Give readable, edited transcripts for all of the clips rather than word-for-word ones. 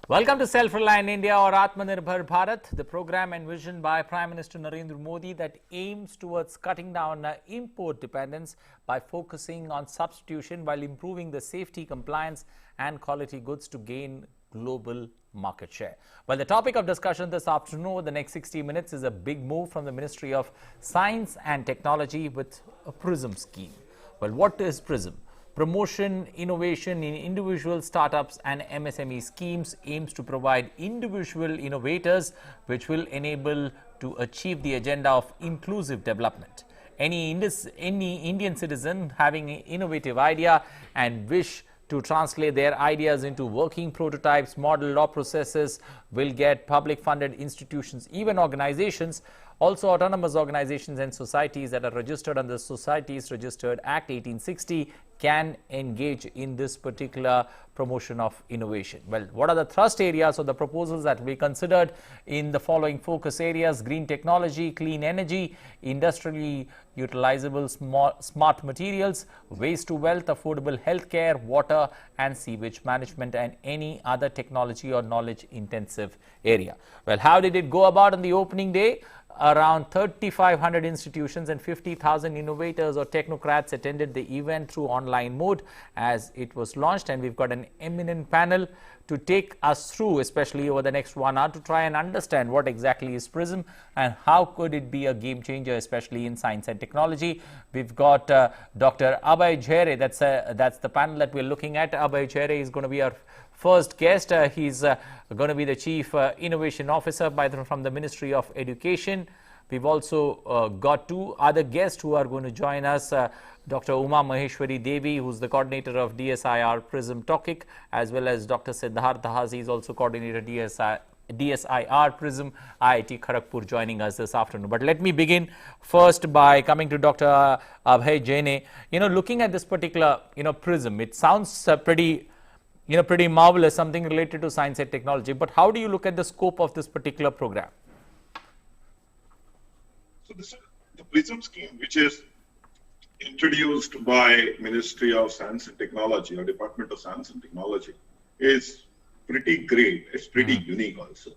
Welcome to Self-Reliant India or Atmanirbhar Bharat, the program envisioned by Prime Minister Narendra Modi that aims towards cutting down import dependence by focusing on substitution while improving the safety, compliance and quality goods to gain global market share. Well, the topic of discussion this afternoon over the next 60 minutes is a big move from the Ministry of Science and Technology with a PRISM scheme. Well, what is PRISM? Promotion Innovation in Individual Startups and MSME schemes aims to provide individual innovators which will enable to achieve the agenda of inclusive development. Any Indian citizen having an innovative idea and wish to translate their ideas into working prototypes, model or processes will get public funded institutions, even organizations, also autonomous organizations and societies that are registered under the Societies Registered Act 1860 can engage in this particular promotion of innovation. Well, what are the thrust areas of the proposals that we considered in the following focus areas? Green technology, clean energy, industrially utilizable smart materials, waste to wealth, affordable healthcare, water and sewage management, and any other technology or knowledge intensive area. Well, how did it go about on the opening day? Around 3,500 institutions and 50,000 innovators or technocrats attended the event through online mode as it was launched, and we've got an eminent panel to take us through, especially over the next 1 hour, to try and understand what exactly is PRISM and how could it be a game changer, especially in science and technology. We've got Dr. Abhay Jhere. That's the panel that we're looking at. Abhay Jhere is going to be our first guest. He's going to be the Chief Innovation Officer from the Ministry of Education. We've also got two other guests who are going to join us. Dr. Uma Maheshwari Devi, who's the coordinator of DSIR-PRISM TOKIC, as well as Dr. Siddharth Hazi, is also coordinator DSIR-PRISM IIT Kharagpur, joining us this afternoon. But let me begin first by coming to Dr. Abhay Jhere. Looking at this particular, PRISM, it sounds pretty marvelous, something related to science and technology. But how do you look at the scope of this particular program? So this is the PRISM scheme, which is introduced by Ministry of Science and Technology or Department of Science and Technology, is pretty great. It's pretty unique also.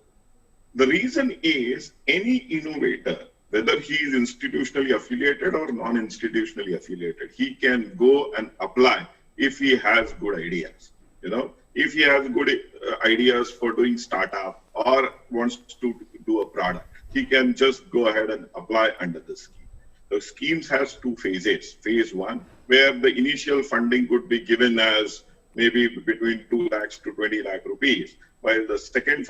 The reason is any innovator, whether he is institutionally affiliated or non-institutionally affiliated, he can go and apply if he has good ideas. If he has good ideas for doing startup or wants to do a product, he can just go ahead and apply under the scheme. The scheme has two phases. Phase one, where the initial funding could be given as maybe between 2 lakhs to 20 lakh rupees, while the second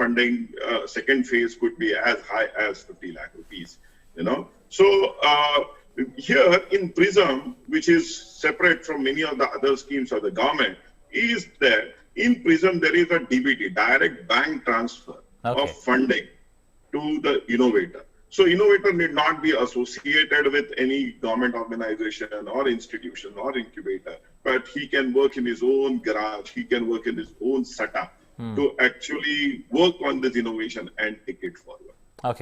second phase could be as high as 50 lakh rupees. So here in PRISM, which is separate from many of the other schemes of the government, is that in PRISM there is a DBT, direct bank transfer of funding to the innovator. So innovator need not be associated with any government organization or institution or incubator, but he can work in his own garage, he can work in his own setup to actually work on this innovation and take it forward.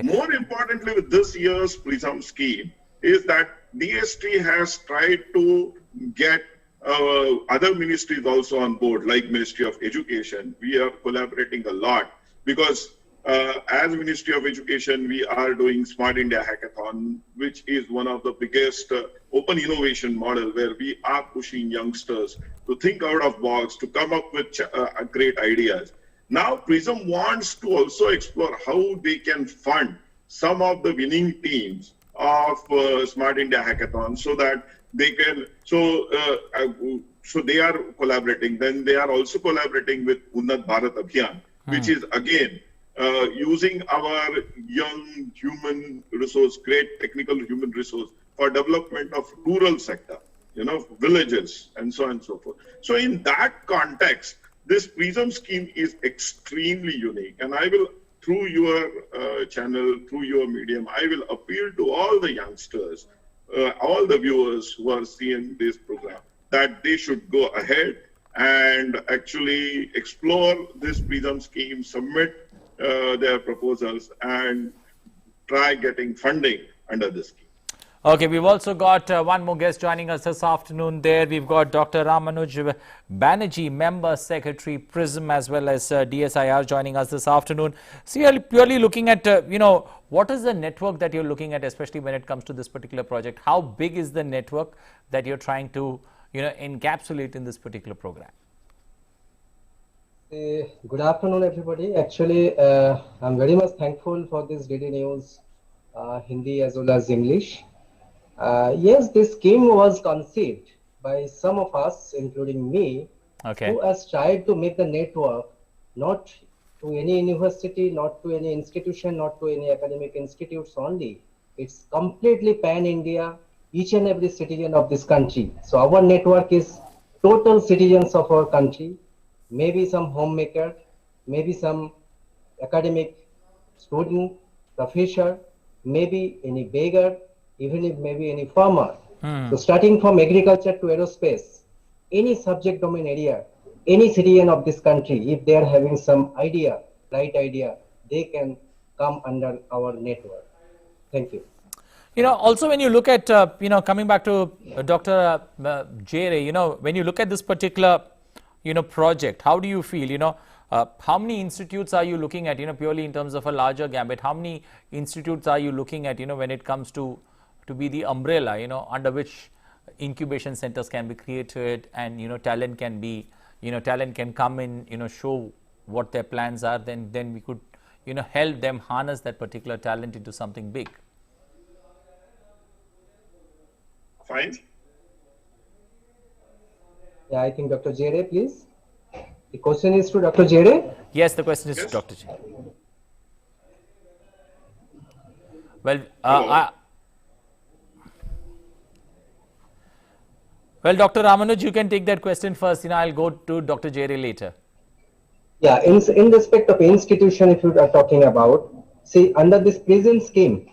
More importantly, with this year's PRISM scheme is that DST has tried to get other ministries also on board, like Ministry of Education. We are collaborating a lot because as Ministry of Education, we are doing Smart India Hackathon, which is one of the biggest open innovation model where we are pushing youngsters to think out of box, to come up with great ideas. Now, PRISM wants to also explore how they can fund some of the winning teams of Smart India Hackathon so that they can, so they are collaborating. Then they are also collaborating with Unnat Bharat Abhiyan, which is again using our young human resource, great technical human resource for development of rural sector, villages and so on and so forth. So in that context, this PRISM scheme is extremely unique. And I will, through your channel, through your medium, I will appeal to all the youngsters, all the viewers who are seeing this program, that they should go ahead and actually explore this PRISM scheme, submit their proposals and try getting funding under this scheme. Okay, we've also got one more guest joining us this afternoon there. We've got Dr. Ramanuj Banerjee, Member Secretary, PRISM, as well as DSIR joining us this afternoon. So you're purely looking at, what is the network that you're looking at, especially when it comes to this particular project? How big is the network that you're trying to, encapsulate in this particular program? Good afternoon, everybody. Actually, I'm very much thankful for this DD News, Hindi as well as English. Yes, this scheme was conceived by some of us, including me, who has tried to make the network not to any university, not to any institution, not to any academic institutes only. It's completely pan-India, each and every citizen of this country. So our network is total citizens of our country, maybe some homemaker, maybe some academic student, professor, maybe any beggar, even if maybe any farmer. So starting from agriculture to aerospace, any subject domain area, any citizen of this country, if they are having some idea, right idea, they can come under our network. Thank you. Also when you look at, coming back to Dr. Jere, when you look at this particular, project, how do you feel, how many institutes are you looking at, purely in terms of a larger gambit? How many institutes are you looking at, when it comes to be the umbrella, under which incubation centers can be created and, talent can be, talent can come in, show what their plans are, then we could, help them harness that particular talent into something big. Fine. Yeah, I think Dr. Jere, please. The question is to Dr. Jere? Yes, the question is to Dr. Jere. Well, well, Dr. Ramanuj, you can take that question first. I'll go to Dr. Jere later. Yeah, in respect of institution, if you are talking about, see, under this PRISM scheme,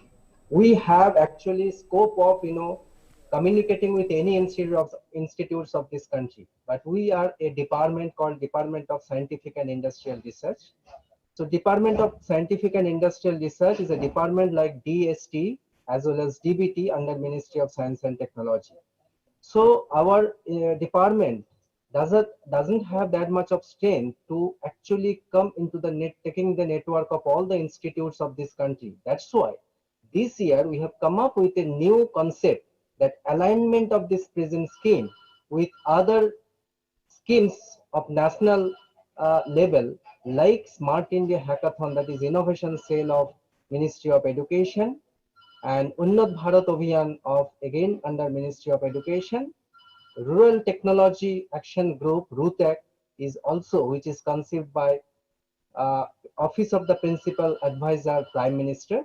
we have actually scope of, communicating with any institutes of this country. But we are a department called Department of Scientific and Industrial Research. So Department of Scientific and Industrial Research is a department like DST as well as DBT under Ministry of Science and Technology. So our department doesn't have that much of strength to actually come into the taking the network of all the institutes of this country. That's why this year we have come up with a new concept, that alignment of this PRISM scheme with other schemes of national level, like Smart India Hackathon, that is innovation cell of Ministry of Education, and Unnat Bharat Abhiyan of, again, under Ministry of Education. Rural Technology Action Group, RUTAC, is also, which is conceived by Office of the Principal Advisor, Prime Minister.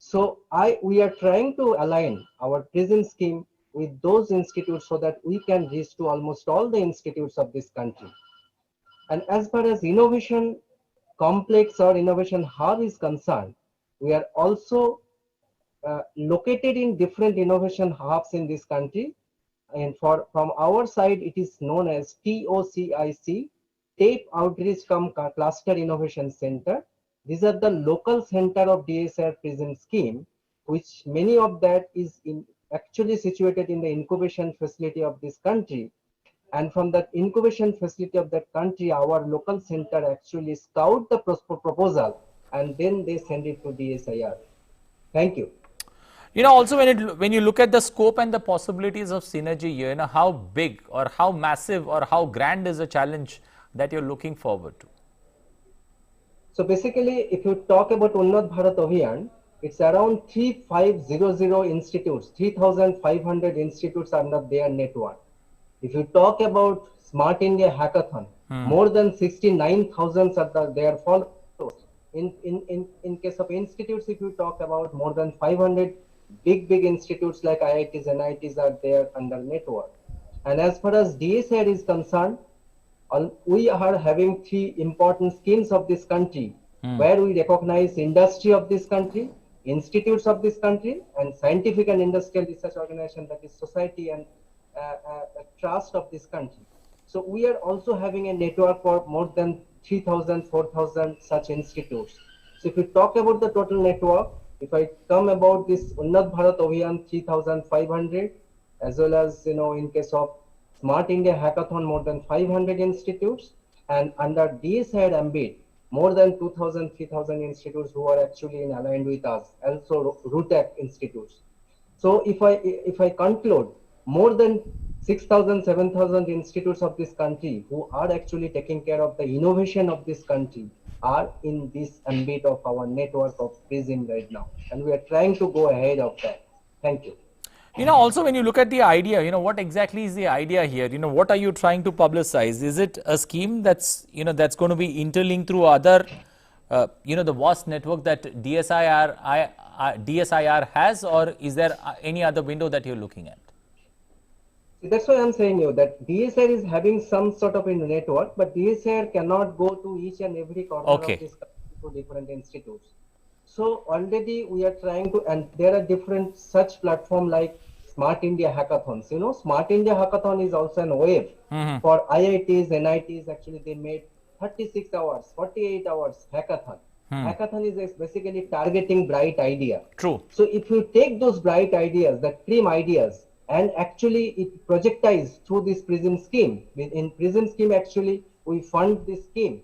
So we are trying to align our PRISM scheme with those institutes so that we can reach to almost all the institutes of this country. And as far as innovation complex or innovation hub is concerned, we are also located in different innovation hubs in this country. And from our side, it is known as TOCIC, Tape Outreach Cum Cluster Innovation Center. These are the local center of DSIR-PRISM scheme, which many of that is actually situated in the incubation facility of this country. And from that incubation facility of that country, our local center actually scout the proposal and then they send it to DSIR. Thank you. Also when you look at the scope and the possibilities of synergy here, how big or how massive or how grand is the challenge that you're looking forward to? So basically, if you talk about Unnat Bharat Abhiyan, it's around 3500 institutes, 3,500 institutes under their network. If you talk about Smart India Hackathon, more than 69,000 are their followers. In case of institutes, if you talk about more than 500 big institutes like IITs and NITs are there under network. And as far as DSIR is concerned, we are having 3 important schemes of this country where we recognize industry of this country, institutes of this country, and scientific and industrial research organization, that is society and trust of this country. So we are also having a network for more than 3,000, 4,000 such institutes. So if you talk about the total network, If I come about this Unnat Bharat Abhiyan 3,500, as well as, in case of Smart India Hackathon, more than 500 institutes, and under DSIR ambit, more than 2,000, 3,000 institutes who are actually aligned with us, also RUTEC institutes. So if I conclude, more than 6,000, 7,000 institutes of this country who are actually taking care of the innovation of this country are in this ambit of our network of PRISM right now. And we are trying to go ahead of that. Thank you. Also when you look at the idea, what exactly is the idea here? What are you trying to publicize? Is it a scheme that's, that's going to be interlinked through other, the vast network that DSIR has, or is there any other window that you're looking at? That's why I'm saying that DSIR is having some sort of a network, but DSIR cannot go to each and every corner of this country to different institutes. So already we are trying to, and there are different such platform like Smart India Hackathons. Smart India Hackathon is also an wave for IITs, NITs. Actually, they made 36 hours, 48 hours hackathon. Hackathon is basically targeting bright idea. True. So if you take those bright ideas, the cream ideas, and actually it projectize through this PRISM scheme. In PRISM scheme, actually, we fund this scheme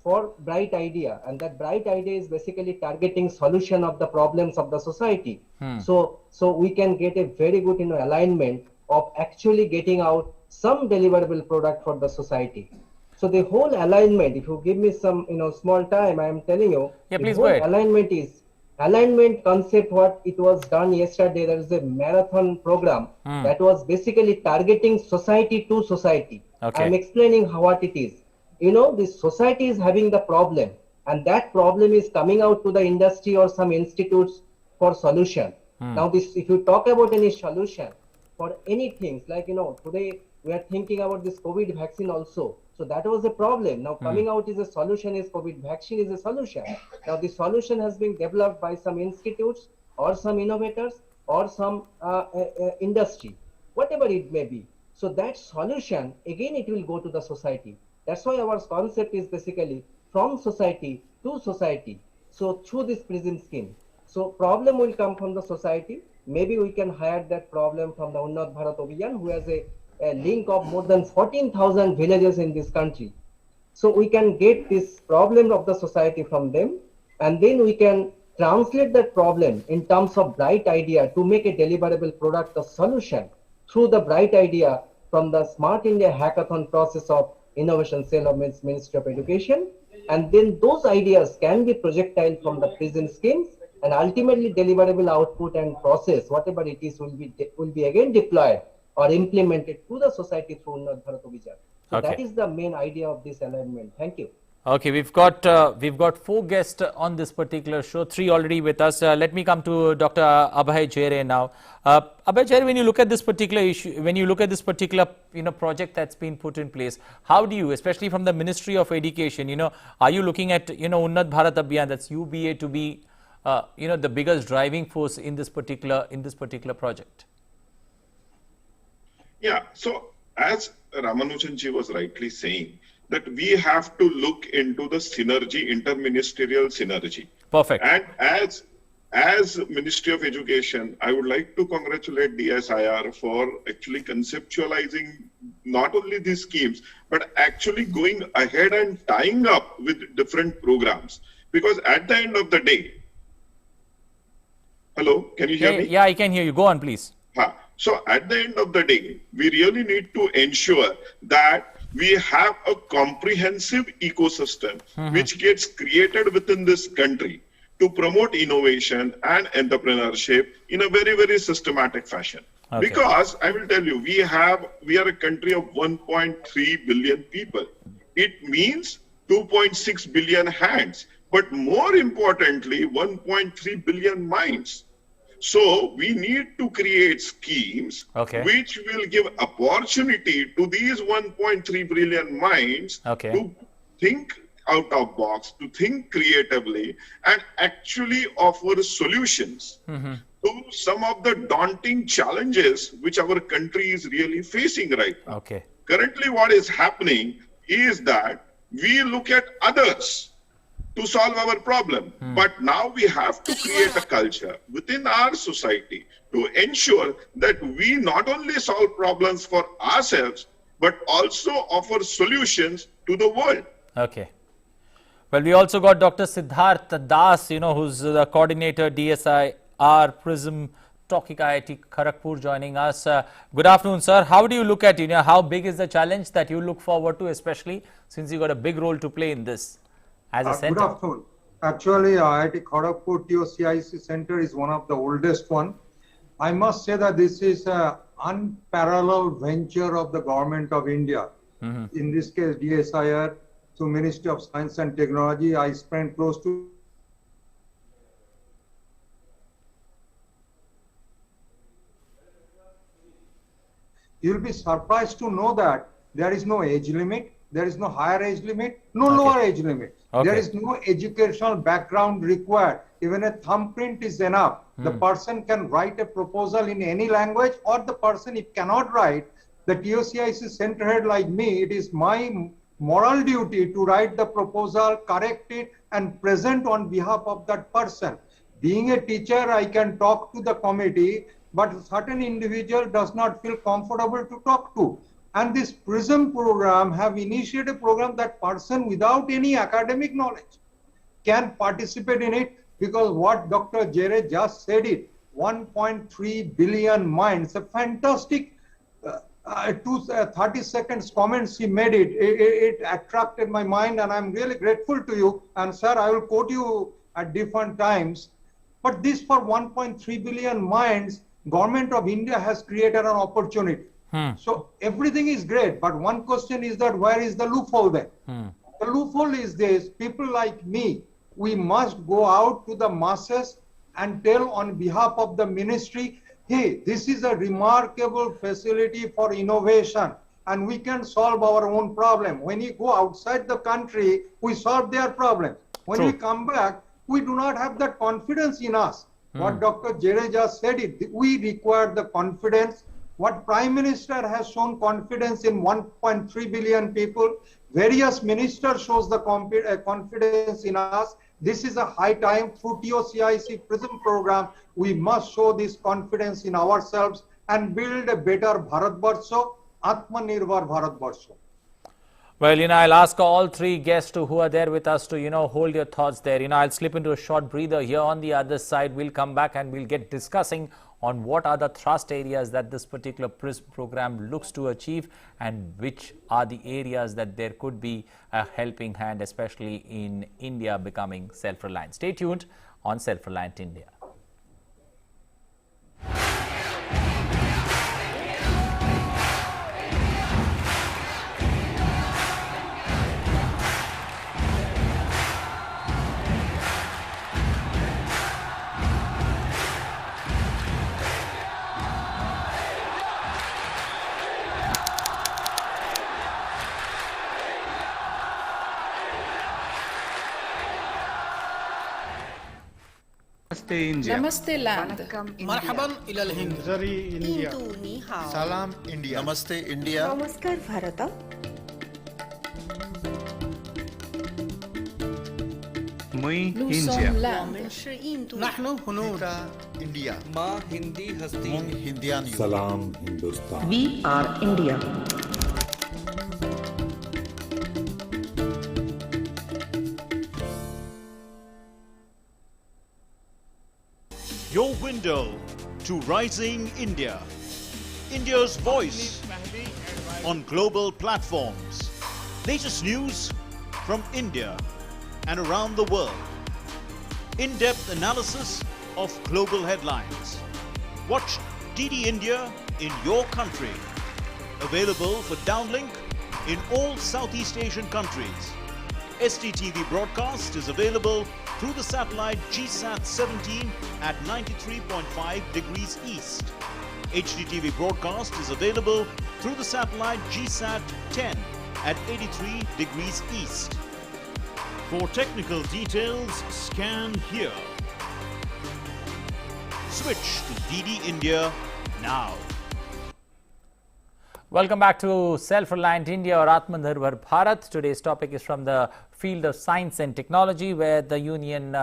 for bright idea, and that bright idea is basically targeting solution of the problems of the society. So we can get a very good alignment of actually getting out some deliverable product for the society. So the whole alignment, if you give me some small time, I am telling you, please go ahead. Alignment concept, what it was done yesterday. There is a marathon program that was basically targeting society to society. Okay. I'm explaining what it is. This society is having the problem, and that problem is coming out to the industry or some institutes for solution. Now, if you talk about any solution for anything, like today we are thinking about this COVID vaccine also. So that was a problem. Now coming out is a solution, is COVID vaccine is a solution. Now the solution has been developed by some institutes or some innovators or some industry, whatever it may be. So that solution, again, it will go to the society. That's why our concept is basically from society to society. So through this PRISM scheme. So problem will come from the society. Maybe we can hire that problem from the Unnat Bharat Abhiyan, who has a link of more than 14,000 villages in this country. So we can get this problem of the society from them, and then we can translate that problem in terms of bright idea to make a deliverable product of solution through the bright idea from the Smart India Hackathon process of Innovation Cell of Ministry of Education. And then those ideas can be projectile from the PRISM schemes, and ultimately deliverable output and process, whatever it is, will be again deployed or implemented to the society through Unnat Bharat Abhiyan. So that is the main idea of this alignment. Thank you. Okay, we've got 4 guests on this particular show, 3 already with us. Let me come to Dr. Abhay Jere now. Abhay Jere, when you look at this particular issue, when you look at this particular project that's been put in place, how do you, especially from the Ministry of Education, are you looking at Unnat Bharat Abhiyan, that's UBA, to be the biggest driving force in this particular project? Yeah, so as Ramanujanji was rightly saying, that we have to look into the synergy, interministerial synergy. Perfect. And as Ministry of Education, I would like to congratulate DSIR for actually conceptualizing not only these schemes, but actually going ahead and tying up with different programs. Because at the end of the day, hello, can you hear me? Yeah, I can hear you. Go on, please. So at the end of the day, we really need to ensure that we have a comprehensive ecosystem which gets created within this country to promote innovation and entrepreneurship in a very, very systematic fashion. Okay. Because I will tell you, we are a country of 1.3 billion people. It means 2.6 billion hands, but more importantly, 1.3 billion minds. So we need to create schemes which will give opportunity to these 1.3 billion minds to think out of box, to think creatively, and actually offer solutions to some of the daunting challenges which our country is really facing right now. Currently, what is happening is that we look at others to solve our problem. But now we have to create a culture within our society to ensure that we not only solve problems for ourselves, but also offer solutions to the world. Okay. Well, we also got Dr. Siddharth Das, who's the coordinator DSIR-PRISM Talkic IIT Kharagpur, joining us. Good afternoon, sir. How do you look at it? How big is the challenge that you look forward to, especially since you got a big role to play in this as a center? Good afternoon. Actually, IIT Kharagpur TOCIC Center is one of the oldest one. I must say that this is an unparalleled venture of the government of India. In this case, DSIR, to Ministry of Science and Technology. I spent close to you'll be surprised to know that there is no age limit, there is no higher age limit, no lower age limit. There is no educational background required. Even a thumbprint is enough. The person can write a proposal in any language, or the person, if cannot write, the TOCIC center head like me, it is my moral duty to write the proposal, correct it, and present on behalf of that person. Being a teacher, I can talk to the committee, but a certain individual does not feel comfortable to talk to. And this PRISM program have initiated a program that person without any academic knowledge can participate in it, because what Dr. Jere just said it, 1.3 billion minds, a fantastic 30 seconds comments he made it attracted my mind, and I'm really grateful to you. And sir, I will quote you at different times. But this, for 1.3 billion minds, government of India has created an opportunity. So everything is great, but one question is that where is the loophole then? The loophole is this: people like me, we must go out to the masses and tell on behalf of the ministry, hey, this is a remarkable facility for innovation and we can solve our own problem. When we go outside the country, we solve their problems. When we come back, we do not have that confidence in us. What Dr. Jere just said, we require the confidence. What Prime Minister has shown confidence in 1.3 billion people, various ministers shows the confidence in us. This is a high time. Through TOCIC PRISM program, we must show this confidence in ourselves and build a better Bharatvarsho, Atmanirbhar Bharatvarsho. Well, I'll ask all three guests who are there with us to, hold your thoughts there. I'll slip into a short breather here. On the other side, we'll come back and we'll get discussing on what are the thrust areas that this particular PRISM program looks to achieve, and which are the areas that there could be a helping hand, especially in India becoming self-reliant. Stay tuned on Self-Reliant India. Namaste India. Namaste land. Marhaban ila al-Hind. Zari India. Salam India. Namaste India. Namaskar Bharata. Mui Nous India. sommes land. Nahnu Hunud. India. माँ हिंदी हस्ती Mung Hindian. Salam Hindustan. We are India. Your window to rising India. India's voice on global platforms. Latest news from India and around the world. In-depth analysis of global headlines. Watch DD India in your country. Available for downlink in all Southeast Asian countries. STTV broadcast is available through the satellite GSAT 17 at 93.5 degrees east. HDTV broadcast is available through the satellite GSAT 10 at 83 degrees east. For technical details, scan here. Switch to DD India now. Welcome back to Self-Reliant India or Atmanirbhar Bharat. Today's topic is from the field of science and technology, where the Union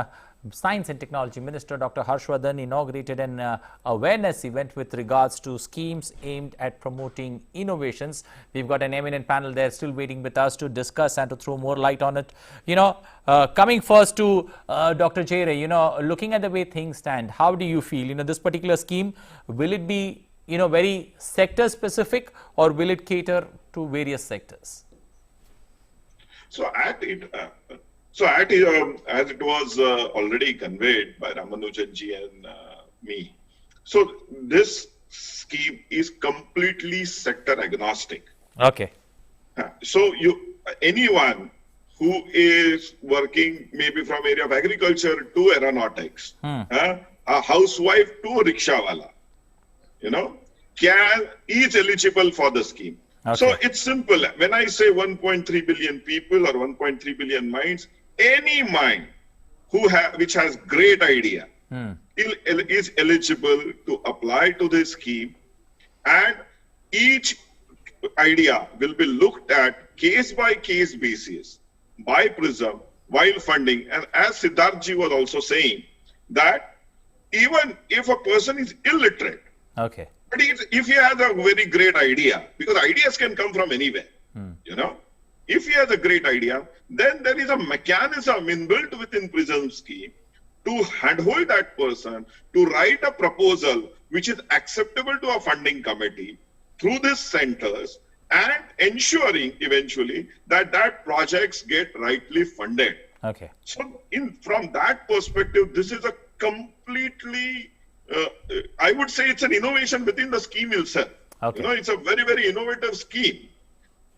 Science and Technology Minister Dr. Harshvardhan inaugurated an awareness event with regards to schemes aimed at promoting innovations. We've got an eminent panel there still waiting with us to discuss and to throw more light on it. Coming first to Dr. Jere, looking at the way things stand, how do you feel? This particular scheme, will it be very sector specific, or will it cater to various sectors? So as it was already conveyed by Ramanujan ji and me, so this scheme is completely sector agnostic. Okay. So anyone who is working maybe from area of agriculture to aeronautics, a housewife to a rickshawala, is eligible for the scheme. Okay. So it's simple. When I say 1.3 billion people or 1.3 billion minds, any mind which has great idea is eligible to apply to this scheme, and each idea will be looked at case by case basis by PRISM while funding. And as Siddharth ji was also saying, that even if a person is illiterate, okay, but if he has a very great idea, because ideas can come from anywhere, if he has a great idea, then there is a mechanism inbuilt within PRISM scheme to handhold that person to write a proposal which is acceptable to a funding committee through these centers, and ensuring eventually that projects get rightly funded. Okay. So from that perspective, this is a completely I would say it's an innovation within the scheme itself. Okay. It's a very, very innovative scheme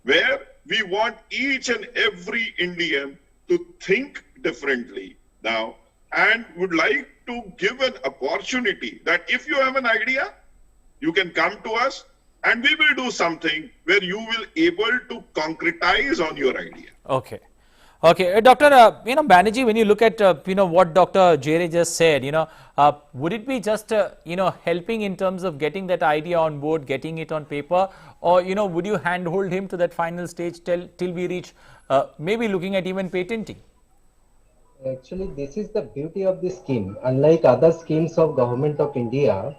where we want each and every Indian to think differently now, and would like to give an opportunity that if you have an idea, you can come to us and we will do something where you will able to concretize on your idea. Okay. Okay, Dr. Banerjee, when you look at what Dr. Jere just said, would it be just helping in terms of getting that idea on board, getting it on paper, or would you handhold him to that final stage till we reach maybe looking at even patenting? Actually, this is the beauty of this scheme. Unlike other schemes of Government of India,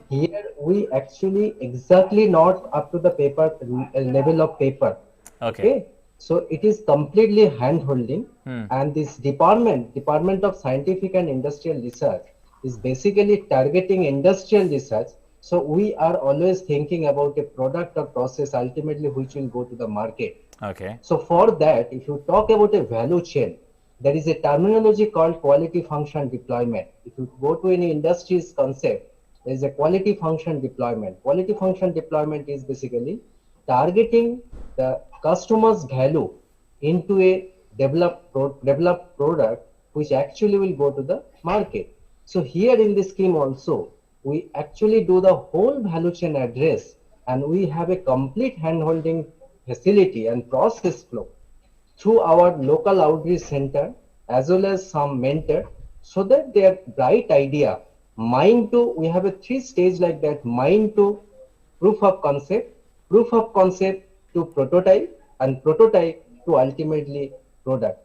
here we actually exactly not up to the paper level of paper. Okay. So it is completely hand-holding, and this Department of Scientific and Industrial Research is basically targeting industrial research. So we are always thinking about a product or process ultimately which will go to the market. Okay. So for that, if you talk about a value chain, there is a terminology called quality function deployment. If you go to any industry's concept, there is a quality function deployment. Quality function deployment is basically targeting the customer's value into a developed product which actually will go to the market. So here in this scheme also, we actually do the whole value chain address, and we have a complete hand-holding facility and process flow through our local outreach center as well as some mentor, so that their bright idea, we have a 3-stage like that: mind to proof of concept to prototype, and prototype to ultimately product.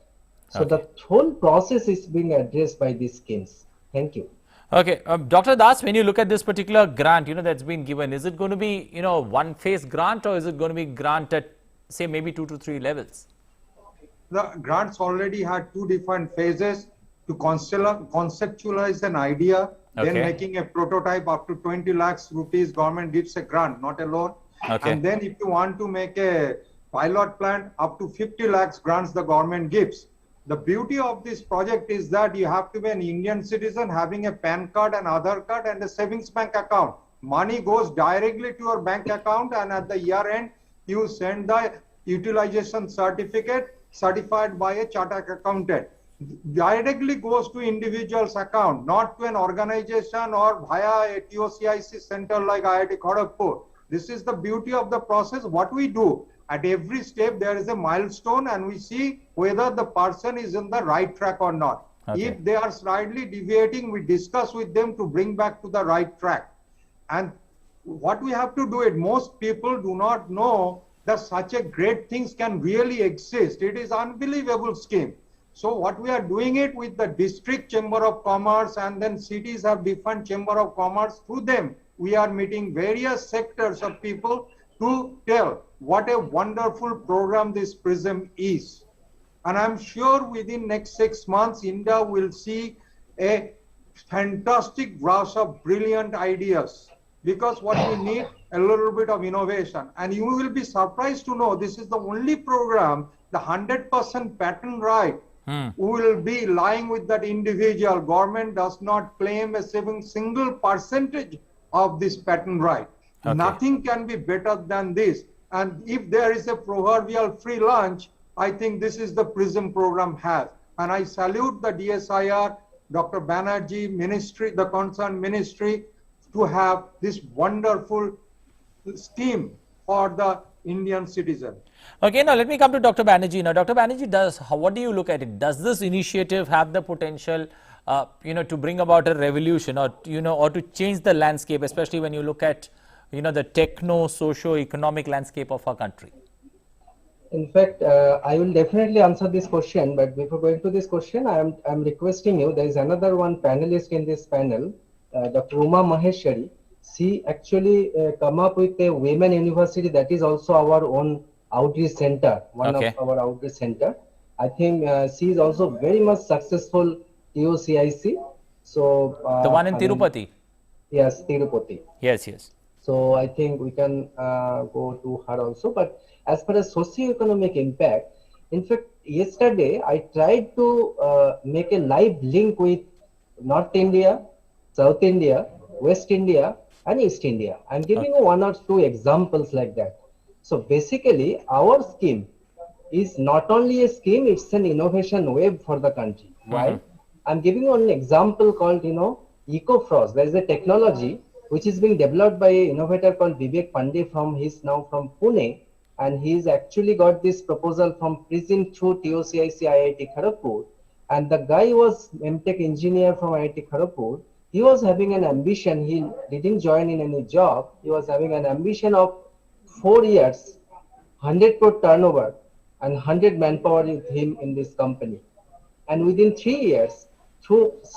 So the whole process is being addressed by these schemes. Thank you. Okay, Dr. Das, when you look at this particular grant, that's been given, is it going to be, one phase grant, or is it going to be grant at, say, maybe 2 to 3 levels? The grants already had 2 different phases: to conceptualize an idea, then making a prototype up to 20 lakhs rupees. Government gives a grant, not a loan. Okay. And then if you want to make a pilot plant, up to 50 lakhs grants the government gives. The beauty of this project is that you have to be an Indian citizen having a PAN card and Aadhaar card and a savings bank account. Money goes directly to your bank account, and at the year end, you send the utilization certificate certified by a chartered accountant. Directly goes to individual's account, not to an organization or via a TOCIC center like IIT Kharagpur. This is the beauty of the process. What we do at every step, there is a milestone, and we see whether the person is in the right track or not. Okay. If they are slightly deviating, we discuss with them to bring back to the right track. And what we have to do it, most people do not know that such a great things can really exist. It is unbelievable scheme. So what we are doing it with the district chamber of commerce, and then cities have different chamber of commerce. Through them, we are meeting various sectors of people to tell what a wonderful program this PRISM is. And I'm sure within next 6 months, India will see a fantastic rush of brilliant ideas, because what we need a little bit of innovation. And you will be surprised to know this is the only program, the 100% patent right will be lying with that individual. Government does not claim a single percentage of this patent right. Okay. Nothing can be better than this. And if there is a proverbial free lunch, I think this is the PRISM program has. And I salute the DSIR, Dr. Banerjee, ministry, the concerned ministry, to have this wonderful scheme for the Indian citizen. Okay, now let me come to Dr. Banerjee. Now, Dr. Banerjee, what do you look at it? Does this initiative have the potential, to bring about a revolution, or or to change the landscape, especially when you look at, the socio-economic landscape of our country? In fact, I will definitely answer this question, but before going to this question, I'm requesting you. There is another one panelist in this panel, Dr. Uma Maheshwari. She actually come up with a women university that is also our own outreach center, one of our outreach center. I think she is also very much successful TOCIC. So the one in Tirupati. Yes, Tirupati. Yes, yes. So I think we can go to her also. But as far as socio-economic impact, in fact, yesterday I tried to make a live link with North India, South India, West India, and East India. I'm giving you one or two examples like that. So basically, our scheme is not only a scheme, it's an innovation wave for the country. Why? I'm giving you an example called, EcoFrost. There is a technology which is being developed by an innovator called Vivek Pandey he's now from Pune, and he's actually got this proposal from PRISM through TOCIC IIT Kharagpur. And the guy was MTech engineer from IIT Kharagpur. He was having an ambition. He didn't join in any job. He was having an ambition of 4 years, 100 crore turnover, and 100 manpower with him in this company. And within 3 years,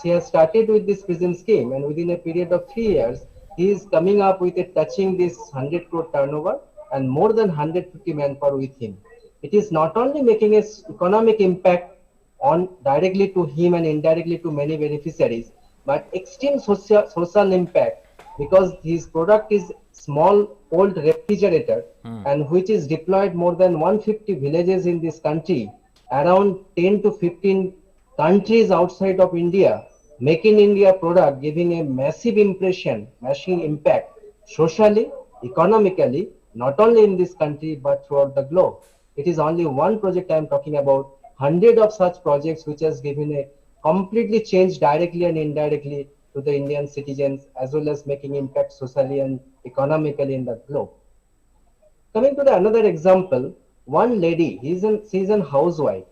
he has started with this PRISM scheme, and within a period of 3 years, he is coming up with it, touching this 100 crore turnover and more than 150 manpower with him. It is not only making an economic impact on directly to him and indirectly to many beneficiaries, but extreme social impact, because his product is small old refrigerator and which is deployed more than 150 villages in this country, around 10 to 15 countries outside of India, making India product giving a massive impression, massive impact socially, economically, not only in this country but throughout the globe. It is only one project I am talking about, 100 of such projects which has given a completely changed directly and indirectly to the Indian citizens, as well as making impact socially and economically in the globe. Coming to another example, one lady, she's a housewife.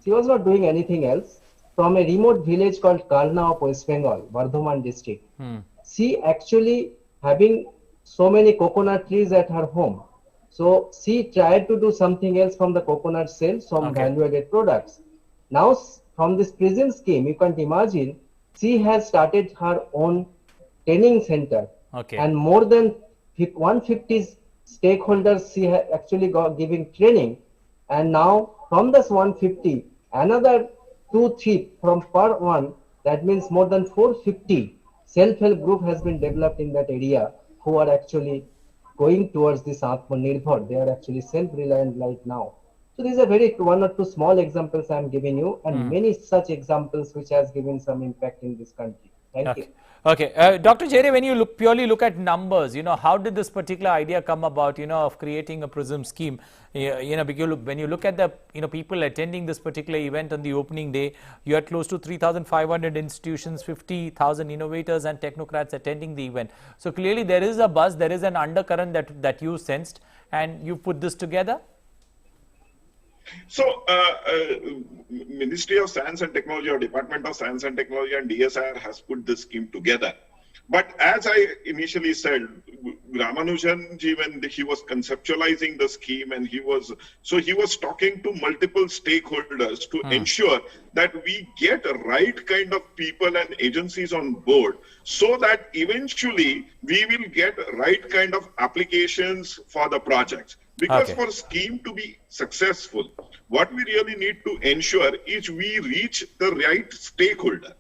She was not doing anything else, from a remote village called Kalna of West Bengal, Bardhaman district. She actually having so many coconut trees at her home. So she tried to do something else from the coconut sales, some value-added products. Now, from this PRISM scheme, you can imagine, she has started her own training center. And more than 150 stakeholders she has actually got giving training. And now, from this 150, another 2-3 from per one, that means more than 450 self-help group has been developed in that area, who are actually going towards this Atmanirbhar. They are actually self-reliant right now. So these are one or two small examples I am giving you, and many such examples which has given some impact in this country. Thank you. Okay, Dr. Jere, when you purely look at numbers, how did this particular idea come about, of creating a PRISM scheme? Because when you look at the, people attending this particular event on the opening day, you had close to 3,500 institutions, 50,000 innovators and technocrats attending the event. So clearly there is a buzz, there is an undercurrent that you sensed, and you put this together? So, Ministry of Science and Technology, or Department of Science and Technology, and DSIR has put this scheme together. But as I initially said, Ramanujanji, when he was conceptualizing the scheme, and he was talking to multiple stakeholders to ensure that we get the right kind of people and agencies on board, so that eventually we will get right kind of applications for the projects. Because for scheme to be successful, what we really need to ensure is we reach the right stakeholder.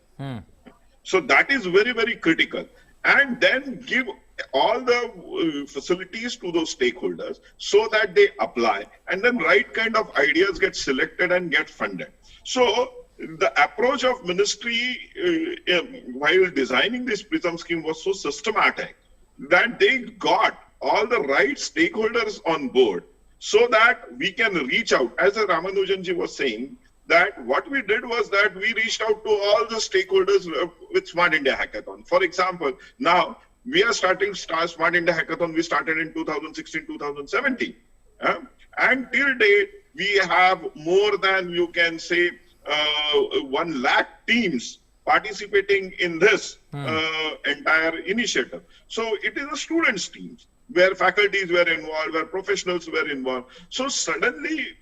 So that is very, very critical. And then give all the facilities to those stakeholders so that they apply, and then right kind of ideas get selected and get funded. So the approach of ministry while designing this PRISM scheme was so systematic that they got all the right stakeholders on board so that we can reach out. As Ramanujanji was saying, that what we did was that we reached out to all the stakeholders with Smart India Hackathon. For example, now we are starting Smart India Hackathon. We started in 2016, 2017. And till date, we have more than, you can say, 1 lakh teams participating in this entire initiative. So it is a students' teams where faculties were involved, where professionals were involved. So suddenly,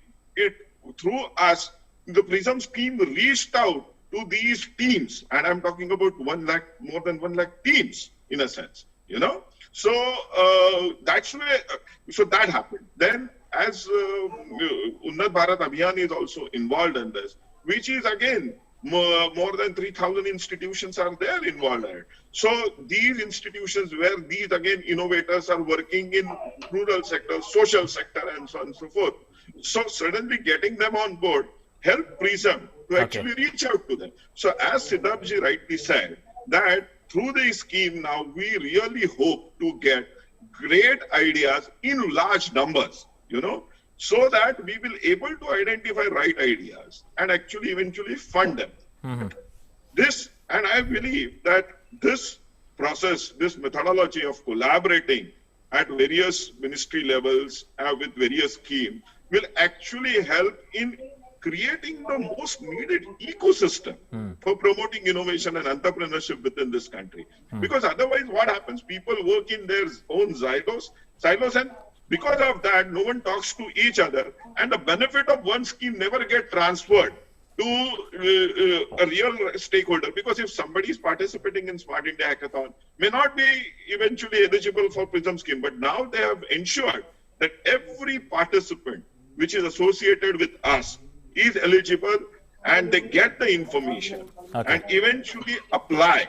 through us, the PRISM scheme reached out to these teams, and I'm talking about 1 lakh, more than 1 lakh teams in a sense, you know. So that's where, so that happened. Then as Unnat Bharat Abhiyan is also involved in this, which is again more than 3,000 institutions are there involved in it. So these institutions where these again innovators are working in rural sector, social sector, and so on and so forth. So suddenly getting them on board help PRISM to actually reach out to them. So as Siddharthji rightly said, that through the scheme now we really hope to get great ideas in large numbers, you know, so that we will able to identify right ideas and actually eventually fund them. This, and I believe that this process, this methodology of collaborating at various ministry levels with various schemes will actually help in creating the most needed ecosystem for promoting innovation and entrepreneurship within this country. Because otherwise what happens, people work in their own silos, and because of that, no one talks to each other, and the benefit of one scheme never get transferred to a real stakeholder. Because if somebody is participating in Smart India Hackathon, may not be eventually eligible for PRISM scheme, but now they have ensured that every participant which is associated with us is eligible, and they get the information and eventually apply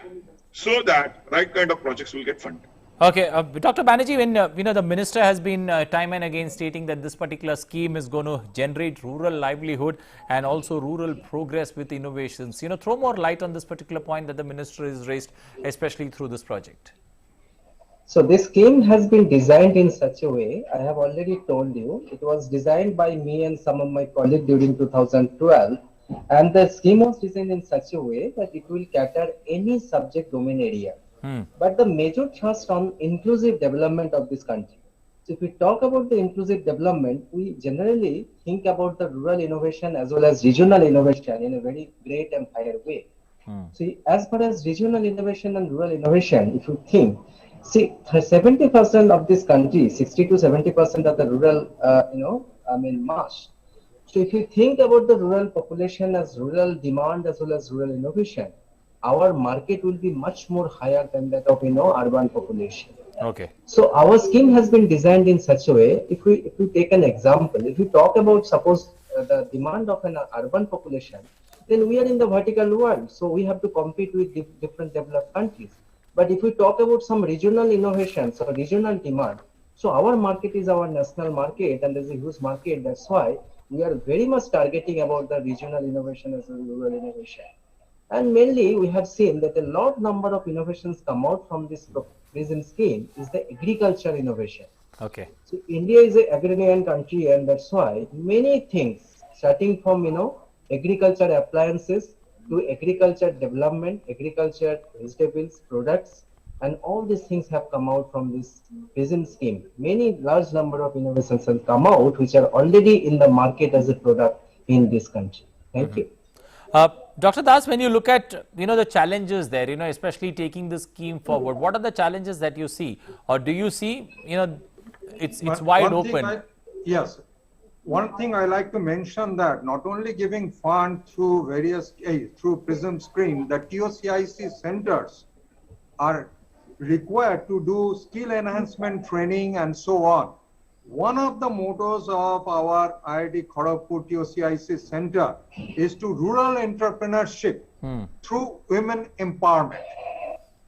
so that right kind of projects will get funded. Okay, Dr. Banerjee, when the minister has been time and again stating that this particular scheme is going to generate rural livelihood and also rural progress with innovations, throw more light on this particular point that the minister has raised, especially through this project. So this scheme has been designed in such a way, I have already told you, it was designed by me and some of my colleagues during 2012, and the scheme was designed in such a way that it will cater any subject domain area. But the major thrust on inclusive development of this country. So if we talk about the inclusive development, we generally think about the rural innovation as well as regional innovation in a very great and higher way. See, as far as regional innovation and rural innovation, if you think, see, 70% of this country, 60 to 70% of the rural, mass. So if you think about the rural population as rural demand as well as rural innovation, our market will be much more higher than that of, urban population. Okay. So our scheme has been designed in such a way, if we take an example, if we talk about, suppose the demand of an urban population, then we are in the vertical world. So we have to compete with different developed countries. But if we talk about some regional innovations or regional demand, so our market is our national market, and there's a huge market. That's why we are very much targeting about the regional innovation as well as rural innovation. And mainly we have seen that a lot number of innovations come out from this PRISM scheme is the agriculture innovation. Okay. So India is an agrarian country, and that's why many things, starting from, agriculture appliances to agriculture development, agriculture vegetables, products, and all these things have come out from this PRISM scheme. Many large number of innovations have come out which are already in the market as a product in this country. Thank you. Dr. Das, when you look at, the challenges there, especially taking the scheme forward, what are the challenges that you see? Or do you see, it's wide open? Yes. One thing I like to mention that not only giving fund through various, through PRISM scheme, the TOCIC centers are required to do skill enhancement training and so on. One of the mottos of our IIT Kharagpur TOCIC center is to rural entrepreneurship through women empowerment.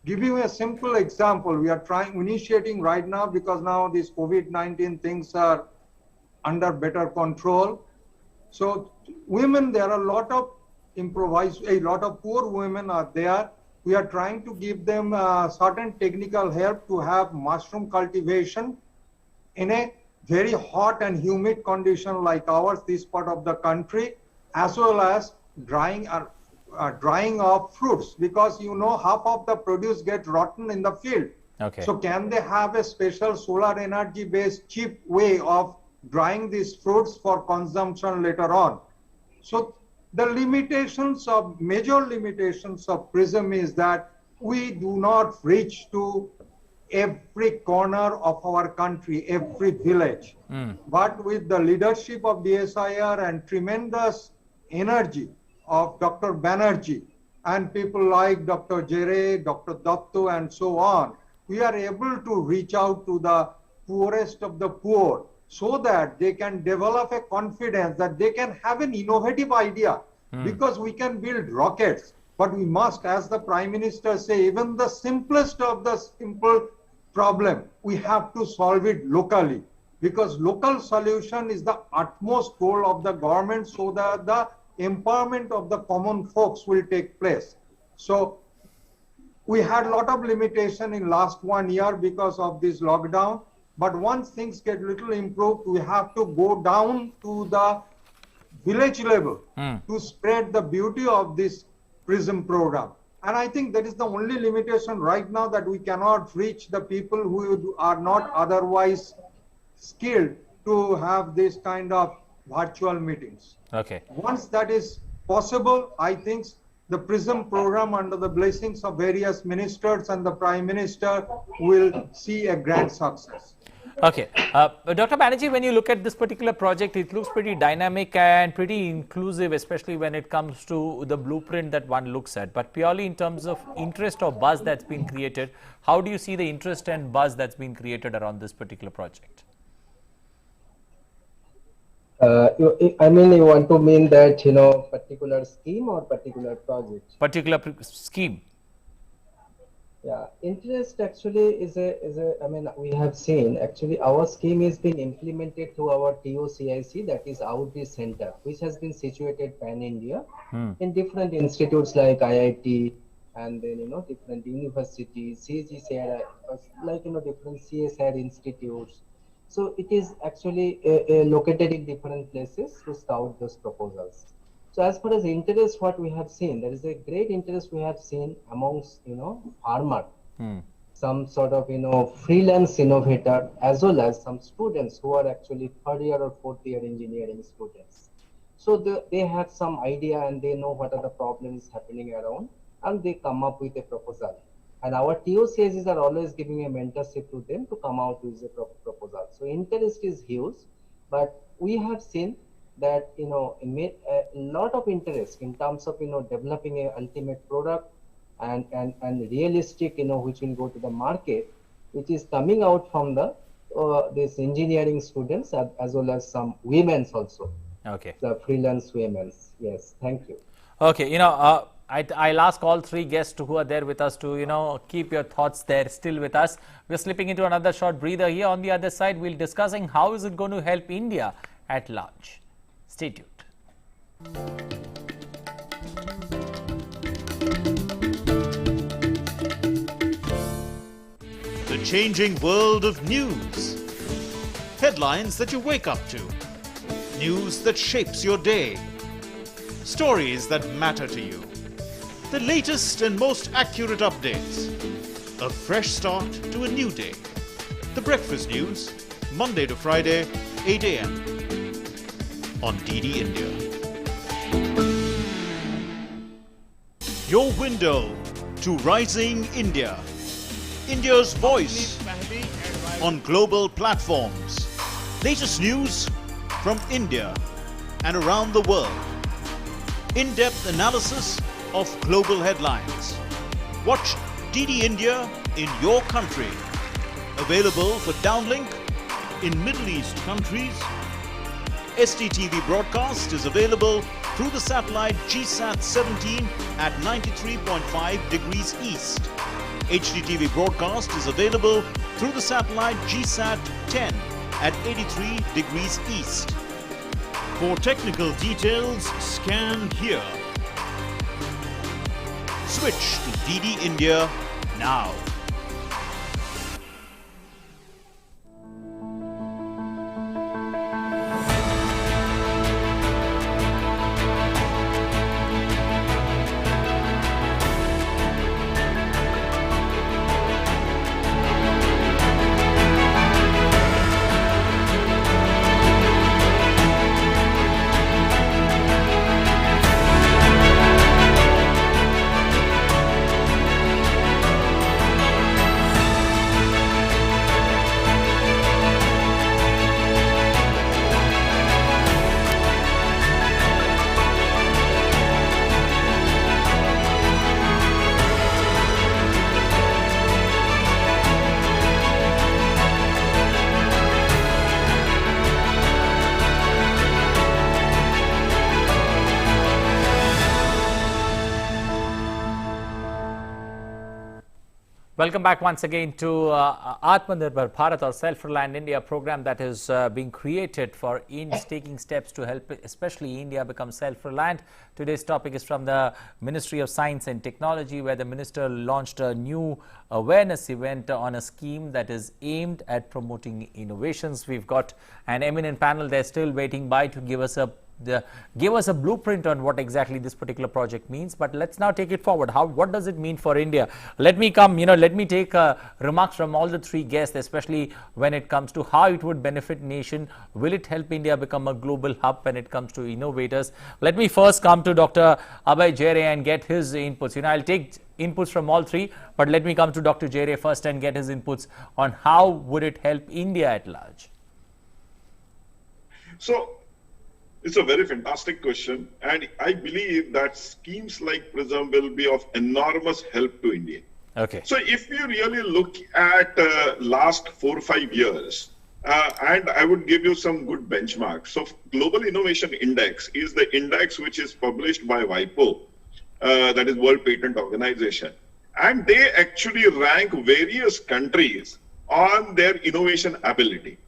Give you a simple example, we are initiating right now because now these COVID-19 things are under better control. So women, there are a lot of a lot of poor women are there. We are trying to give them certain technical help to have mushroom cultivation in a very hot and humid condition like ours, this part of the country, as well as drying of fruits, because half of the produce get rotten in the field. Okay. So can they have a special solar energy based cheap way of drying these fruits for consumption later on? So the major limitations of PRISM is that we do not reach to every corner of our country, every village. But with the leadership of DSIR and tremendous energy of Dr. Banerjee and people like Dr. Jere, Dr. Datto and so on, we are able to reach out to the poorest of the poor so that they can develop a confidence that they can have an innovative idea, because we can build rockets, but we must, as the Prime Minister say, even the simplest of the simple problem, we have to solve it locally, because local solution is the utmost goal of the government, so that the empowerment of the common folks will take place. So we had a lot of limitation in last 1 year because of this lockdown, but once things get little improved, we have to go down to the village level to spread the beauty of this PRISM program. And I think that is the only limitation right now, that we cannot reach the people who are not otherwise skilled to have this kind of virtual meetings. Okay. Once that is possible, I think the PRISM program, under the blessings of various ministers and the Prime Minister, will see a grand success. Okay. Dr. Banerjee, when you look at this particular project, it looks pretty dynamic and pretty inclusive, especially when it comes to the blueprint that one looks at. But purely in terms of interest or buzz that's been created, how do you see the interest and buzz that's been created around this particular project? You want to mean that, particular scheme or particular project? Particular scheme. Yeah, interest actually we have seen actually our scheme is being implemented through our TOCIC, that is Outreach Center, which has been situated pan-India in different institutes like IIT and then, different universities, CGCR, different CSR institutes. So it is actually located in different places to scout those proposals. So as far as interest, what we have seen, there is a great interest we have seen amongst, farmer, some sort of, freelance innovator, as well as some students who are actually third year or fourth year engineering students. So they have some idea and they know what are the problems happening around, and they come up with a proposal. And our TOCIs are always giving a mentorship to them to come out with a proposal. So interest is huge, but we have seen that a lot of interest in terms of developing a ultimate product and realistic which will go to the market, which is coming out from the this engineering students as well as some women's also. Okay. The freelance women's. Yes. Thank you. Okay. I'll ask all three guests who are there with us to keep your thoughts there still with us. We're slipping into another short breather here. On the other side, we'll discussing how is it going to help India at large. Stay tuned. The changing world of news. Headlines that you wake up to. News that shapes your day. Stories that matter to you. The latest and most accurate updates. A fresh start to a new day. The Breakfast News, Monday to Friday, 8 a.m. on DD India. Your window to rising India. India's voice on global platforms. Latest news from India and around the world. In-depth analysis of global headlines. Watch DD India in your country. Available for downlink in Middle East countries. STTV broadcast is available through the satellite GSAT 17 at 93.5 degrees east. HDTV broadcast is available through the satellite GSAT 10 at 83 degrees east. For technical details, scan here. Switch to DD India now. Welcome back once again to Atmanirbhar Bharat or Self-Reliant India program that is being created for taking steps to help especially India become self-reliant. Today's topic is from the Ministry of Science and Technology, where the minister launched a new awareness event on a scheme that is aimed at promoting innovations. We've got an eminent panel. They're still waiting by to give us a blueprint on what exactly this particular project means. But let's now take it forward. What does it mean for India? Let me take remarks from all the three guests, especially when it comes to how it would benefit nation. Will it help India become a global hub when it comes to innovators? Let me first come to Dr. Abhay Jere and get his inputs. I'll take inputs from all three, but let me come to Dr. Jere first and get his inputs on how would it help India at large. So, it's a very fantastic question, and I believe that schemes like PRISM will be of enormous help to India. Okay. So if you really look at last 4 or 5 years, and I would give you some good benchmarks. So Global Innovation Index is the index which is published by WIPO, that is World Patent Organization, and they actually rank various countries on their innovation ability.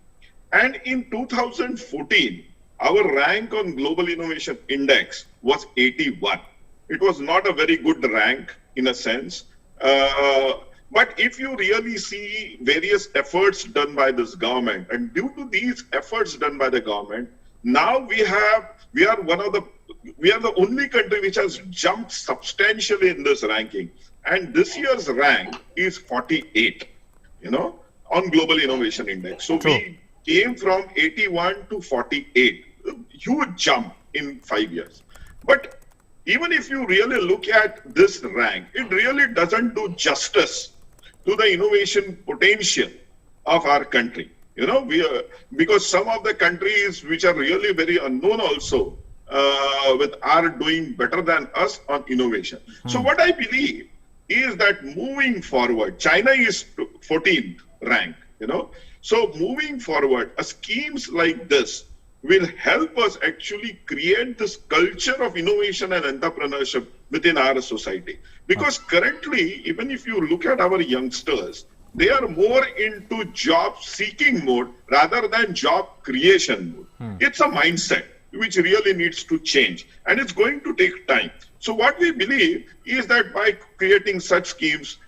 And in 2014, our rank on Global Innovation Index was 81. It was not a very good rank in a sense. But if you really see various efforts done by this government, and due to these efforts done by the government, now we are the only country which has jumped substantially in this ranking. And this year's rank is 48, on Global Innovation Index. So we came from 81 to 48. Huge jump in 5 years. But even if you really look at this rank, it really doesn't do justice to the innovation potential of our country. Because some of the countries which are really very unknown also are doing better than us on innovation. So what I believe is that moving forward, China is 14th rank, So moving forward, schemes like this will help us actually create this culture of innovation and entrepreneurship within our society. Because currently, even if you look at our youngsters, they are more into job seeking mode rather than job creation mode. It's a mindset which really needs to change, and it's going to take time. So what we believe is that by creating such schemes,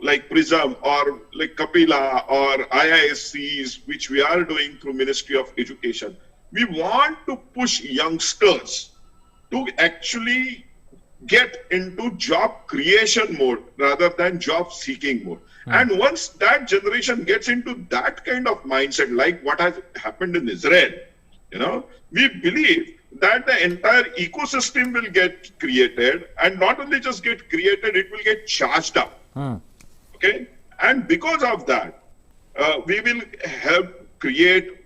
like PRISM or like Kapila or IISCs, which we are doing through Ministry of Education, we want to push youngsters to actually get into job creation mode rather than job seeking mode. And once that generation gets into that kind of mindset, like what has happened in Israel, we believe that the entire ecosystem will get created, and not only just get created, it will get charged up. Okay, and because of that, we will help create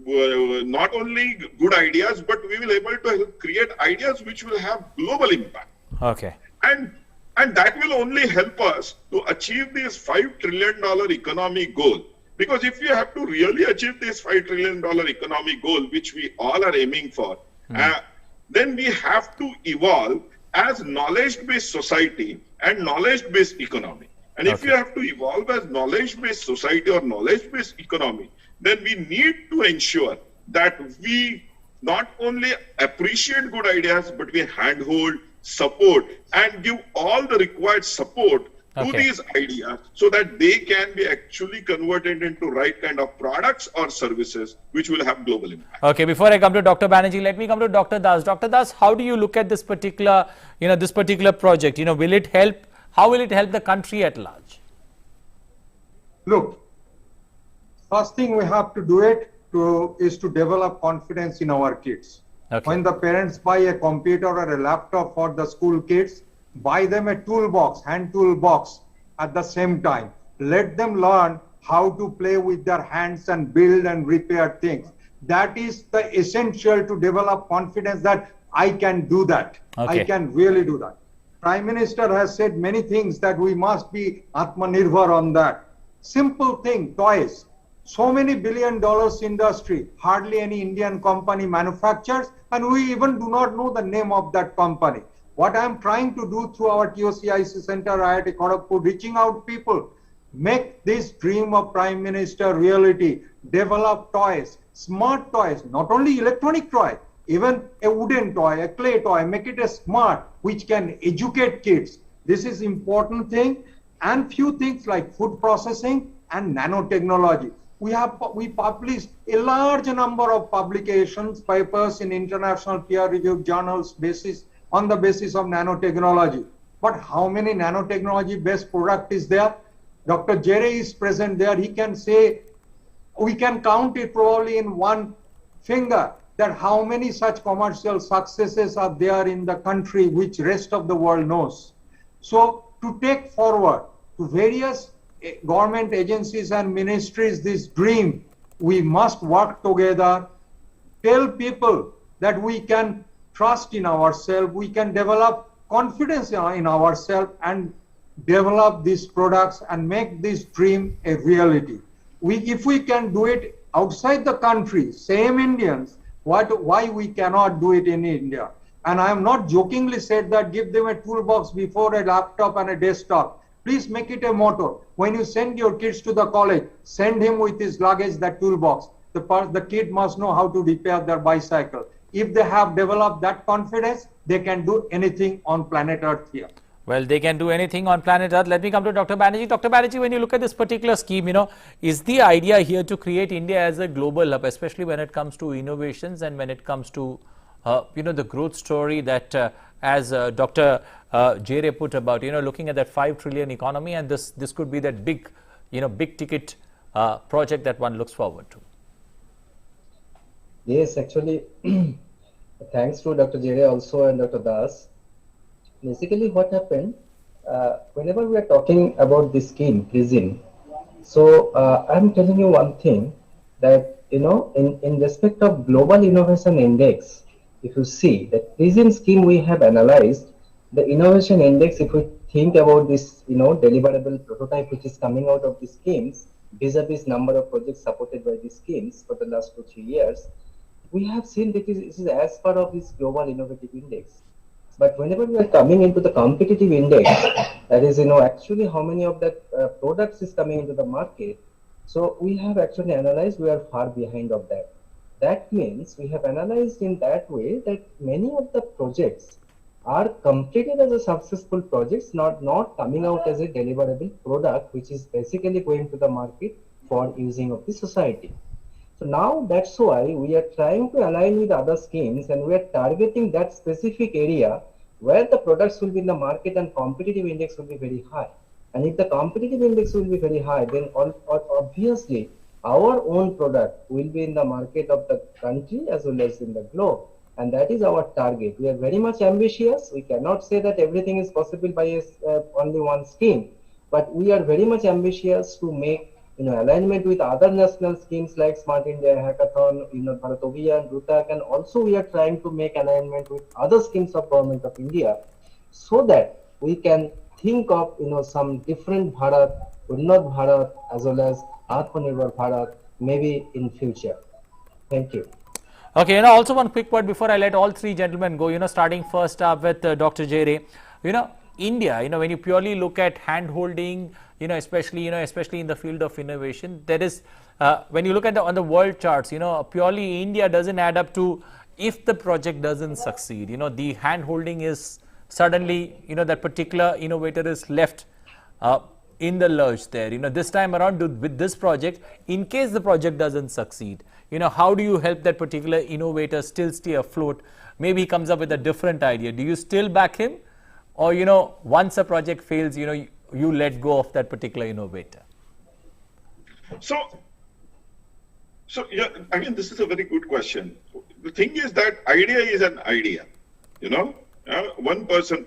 not only good ideas, but we will able to help create ideas which will have global impact. Okay. And that will only help us to achieve this $5 trillion economy goal. Because if we have to really achieve this $5 trillion economy goal, which we all are aiming for, then we have to evolve as knowledge-based society and knowledge-based economy. And if we have to evolve as knowledge-based society or knowledge-based economy, then we need to ensure that we not only appreciate good ideas, but we handhold, support, and give all the required support to these ideas so that they can be actually converted into right kind of products or services which will have global impact. Okay, before I come to Dr. Banerjee, let me come to Dr. Das. Dr. Das, how do you look at this particular, this particular project? Will it help? How will it help the country at large? Look, first thing we have to do is to develop confidence in our kids. When the parents buy a computer or a laptop for the school kids, buy them a toolbox, hand toolbox at the same time. Let them learn how to play with their hands and build and repair things. That is the essential to develop confidence that I can do that. I can really do that. Prime Minister has said many things that we must be Atmanirbhar on that. Simple thing, toys. So many $1 billion industry, hardly any Indian company manufactures, and we even do not know the name of that company. What I am trying to do through our TOCIC Center, IIT Kharagpur, reaching out people, make this dream of Prime Minister reality, develop toys, smart toys, not only electronic toy, even a wooden toy, a clay toy, make it a smart, which can educate kids. This is important thing, and few things like food processing and nanotechnology. We published a large number of publications, papers in international peer-reviewed journals on the basis of nanotechnology. But how many nanotechnology-based product is there? Dr. Jere is present there. He can say, we can count it probably in one finger, that how many such commercial successes are there in the country which rest of the world knows. So to take forward to various government agencies and ministries this dream, we must work together, tell people that we can trust in ourselves, we can develop confidence in ourselves and develop these products and make this dream a reality. If we can do it outside the country, same Indians, why we cannot do it in India? And I am not jokingly said that give them a toolbox before a laptop and a desktop. Please make it a motto. When you send your kids to the college, send him with his luggage, that toolbox. The kid must know how to repair their bicycle. If they have developed that confidence, they can do anything on planet Earth here. Well, they can do anything on planet Earth. Let me come to Dr. Banerjee. Dr. Banerjee, when you look at this particular scheme, is the idea here to create India as a global hub, especially when it comes to innovations and when it comes to, the growth story that, as Dr. Jere put about, looking at that 5 trillion economy, and this could be that big, big ticket project that one looks forward to. Yes, actually, thanks to Dr. Jere also and Dr. Das. Basically, what happened, whenever we are talking about this scheme, PRISM, so I'm telling you one thing, that, in respect of Global Innovation Index, if you see that PRISM scheme we have analyzed, the Innovation Index, if we think about this, deliverable prototype which is coming out of the schemes, vis-a-vis number of projects supported by these schemes for the last 2-3 years, we have seen that this is as part of this Global Innovative Index. But whenever we are coming into the competitive index, that is, actually how many of that products is coming into the market. So we have actually analyzed, we are far behind of that. That means we have analyzed in that way that many of the projects are completed as a successful projects, not coming out as a deliverable product, which is basically going to the market for using of the society. So now that's why we are trying to align with other schemes, and we are targeting that specific area where the products will be in the market and competitive index will be very high. And if the competitive index will be very high, then obviously our own product will be in the market of the country as well as in the globe. And that is our target. We are very much ambitious. We cannot say that everything is possible by only one scheme, but we are very much ambitious to make alignment with other national schemes like Smart India Hackathon, Bharat Abhiyan, Rutak, and also we are trying to make alignment with other schemes of Government of India, so that we can think of some different Bharat, Unnat Bharat, as well as Atmanirbhar Bharat, maybe in future. Thank you. Okay, also one quick word before I let all three gentlemen go, starting first up with Dr. Jere. India, when you purely look at hand-holding, especially in the field of innovation, there is, when you look at on the world charts, purely India doesn't add up to, if the project doesn't succeed, the hand-holding is suddenly, that particular innovator is left in the lurch there. This time around with this project, in case the project doesn't succeed, how do you help that particular innovator still stay afloat? Maybe he comes up with a different idea. Do you still back him? Or, once a project fails, you let go of that particular innovator? So yeah, again, this is a very good question. The thing is that idea is an idea, one person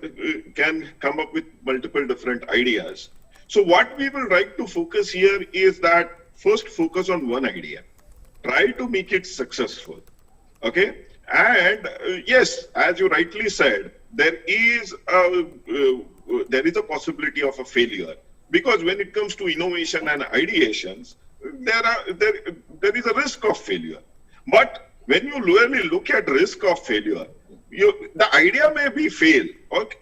can come up with multiple different ideas. So what we will like to focus here is that first focus on one idea, try to make it successful, okay? And yes, as you rightly said, there is a possibility of a failure, because when it comes to innovation and ideations, there is a risk of failure. But when you really look at risk of failure, the idea may be fail,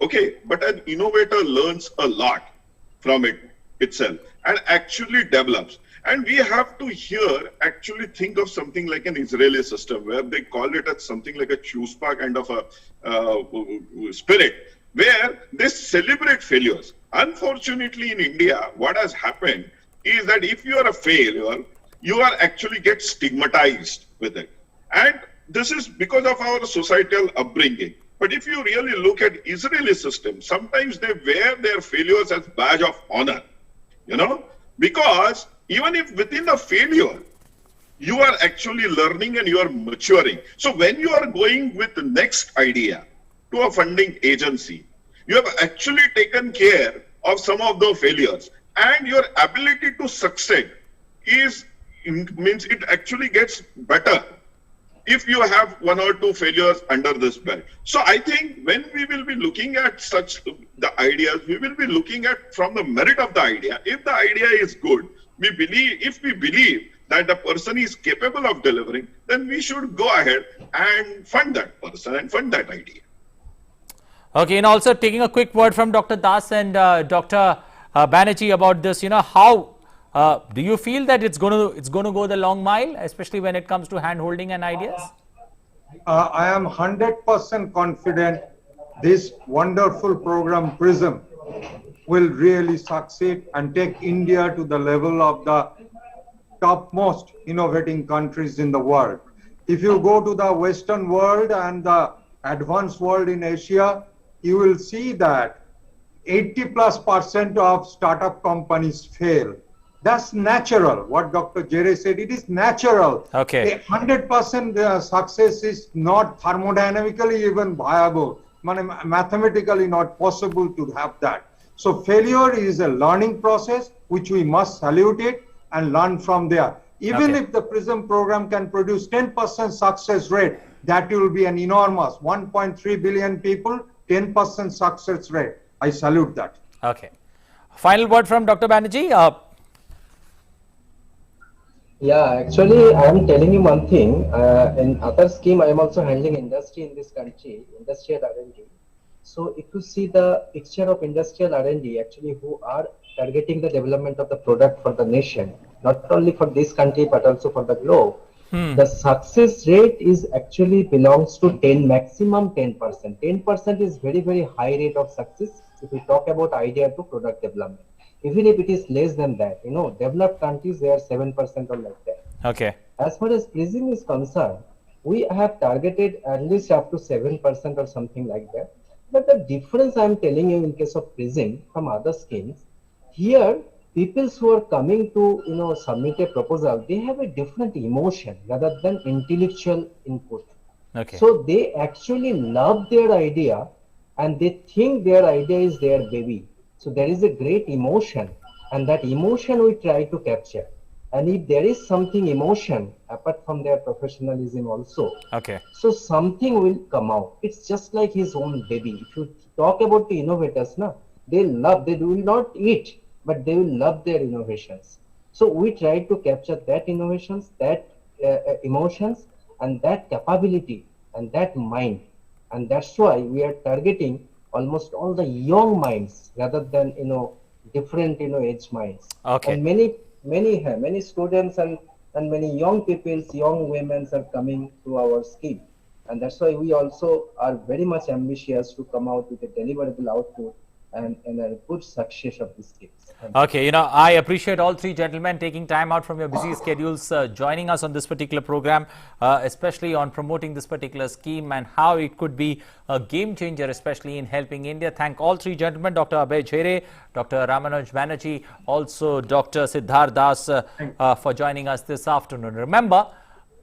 okay, but an innovator learns a lot from it itself and actually develops. And we have to here actually think of something like an Israeli system, where they call it as something like a chuspa kind of a spirit, where they celebrate failures. Unfortunately, in India, what has happened is that if you are a failure, you are actually get stigmatized with it. And this is because of our societal upbringing. But if you really look at Israeli system, sometimes they wear their failures as badge of honor, because even if within a failure, you are actually learning and you are maturing. So when you are going with the next idea to a funding agency, you have actually taken care of some of the failures, and your ability to succeed means it actually gets better if you have one or two failures under this belt. So I think when we will be looking at the ideas, we will be looking at from the merit of the idea. If the idea is good, if we believe that the person is capable of delivering, then we should go ahead and fund that person and fund that idea. Okay, and also taking a quick word from Dr. Das and Dr. Banerjee about this, how do you feel that it's going to go the long mile, especially when it comes to hand-holding and ideas? I am 100% confident this wonderful program PRISM will really succeed and take India to the level of the topmost innovating countries in the world. If you go to the Western world and the advanced world in Asia, you will see that 80+% of startup companies fail. That's natural. What Dr. Jere said, it is natural. Okay. 100% success is not thermodynamically even viable, mathematically not possible to have that. So failure is a learning process, which we must salute it and learn from there. Even if the PRISM program can produce 10% success rate, that will be an enormous 1.3 billion people, 10% success rate. I salute that. Okay. Final word from Dr. Banerjee. Yeah, actually, I am telling you one thing. In other scheme, I am also handling industry in this country, industrial R&D. So if you see the picture of industrial R&D, actually who are targeting the development of the product for the nation, not only for this country, but also for the globe, the success rate is actually belongs to maximum 10%. 10% is very, very high rate of success if we talk about idea to product development. Even if it is less than that, developed countries, they are 7% or like that. Okay. As far as PRISM is concerned, we have targeted at least up to 7% or something like that. But the difference I am telling you in case of PRISM from other schemes, here people who are coming to submit a proposal, they have a different emotion rather than intellectual input. Okay. So they actually love their idea and they think their idea is their baby. So there is a great emotion, and that emotion we try to capture. And if there is something emotion apart from their professionalism also, Okay. so something will come out. It's just like his own baby. If you talk about the innovators, na, they will not eat, but they will love their innovations. So we try to capture that innovations, that emotions, and that capability and that mind. And that's why we are targeting almost all the young minds rather than, different, age minds. Okay. And many students and many young people, young women are coming to our scheme. And that's why we also are very much ambitious to come out with a deliverable output and a good success of this scheme. Okay, I appreciate all three gentlemen taking time out from your busy schedules, joining us on this particular program, especially on promoting this particular scheme and how it could be a game changer, especially in helping India. Thank all three gentlemen, Dr. Abhay Jhere, Dr. Ramanoj Banerjee, also Dr. Siddharth Das, for joining us this afternoon. Remember,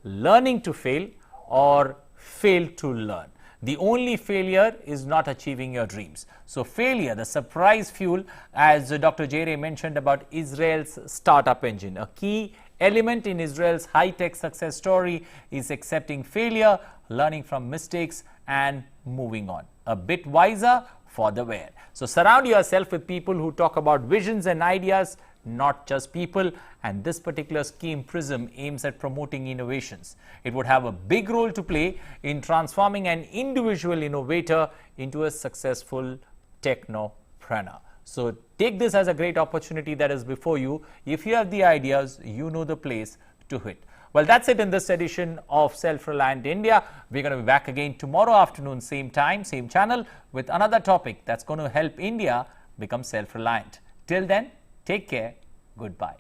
learning to fail or fail to learn. The only failure is not achieving your dreams. So failure, the surprise fuel, as Dr. Jere mentioned about Israel's startup engine. A key element in Israel's high-tech success story is accepting failure, learning from mistakes and moving on. A bit wiser for the wear. So surround yourself with people who talk about visions and ideas, not just people, and this particular scheme PRISM aims at promoting innovations. It would have a big role to play in transforming an individual innovator into a successful technopreneur. So take this as a great opportunity that is before you. If you have the ideas, you know the place to hit. Well, that's it in this edition of Self-Reliant India. We're going to be back again tomorrow afternoon, same time, same channel, with another topic that's going to help India become self-reliant. Till then, take care. Goodbye.